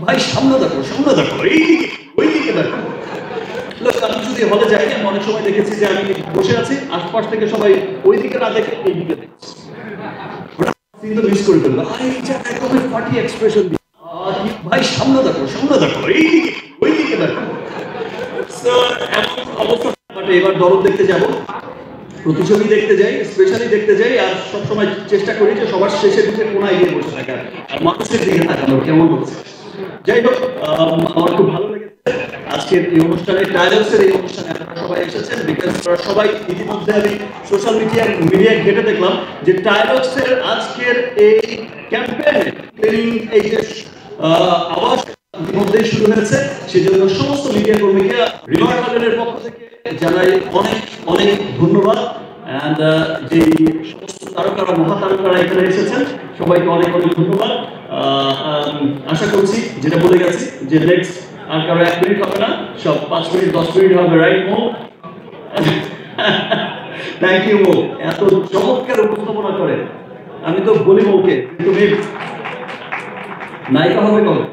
ভাই সামনে দেখো এইদিকে ওইদিকে দেখো। আমি যদি হলে যাই আমি অনেক সময় দেখেছি যে আমি বসে আছি আশপাশ থেকে সবাই ওইদিকে না দেখে এইদিকে দেখছে, কিন্তু মিস করে ফেললো। এই যে একদম ফাটি এক্সপ্রেশন দিয়ে ভাই সামনে দেখো এইদিকে ওইদিকে দেখো। এমন অবস্থা। এবার দরদ দেখতে যাব, প্রতিছবি দেখতে যাই, স্পেশালি দেখতে যাই, আর সবসময় চেষ্টা করি যে সবার শেষের দিকে কোনায় গিয়ে বসে থাকা আর মানুষের দিকে তাকানোর কেমন হচ্ছে। যাই হোক, আমার খুব ভালো লেগেছে আজকের এই অনুষ্ঠানে, ডায়ালগসের এই অনুষ্ঠানে আপনারা সবাই এসেছেন। বিকজ সবাই ইতিমধ্যে আমি সোশ্যাল মিডিয়ায় ঘেটে দেখলাম যে ডায়ালগসের আজকের এই ক্যাম্পেইন এই যে আওয়াজ ইতিমধ্যেই শুরু হয়েছে, সেজন্য সমস্ত মিডিয়া কর্মীকে রিভার গার্ডেনের পক্ষ থেকে জানাই অনেক অনেক ধন্যবাদ। এন্ড যে সমস্ত তারকারা মহাতারকারা এখানে এসেছেন সবাইকে অনেক অনেক ধন্যবাদ। আশা করছি যেটা বলে গেছি যে নেক্সট আর কারো 1 মিনিট হবে না, সব 5 মিনিট 10 মিনিট হবে, রাইট মো? থ্যাংক ইউ মো, এত চমৎকার উপস্থাপনা করে। আমি তো বলি মোকে তুমি নায়িকা হবে কবে?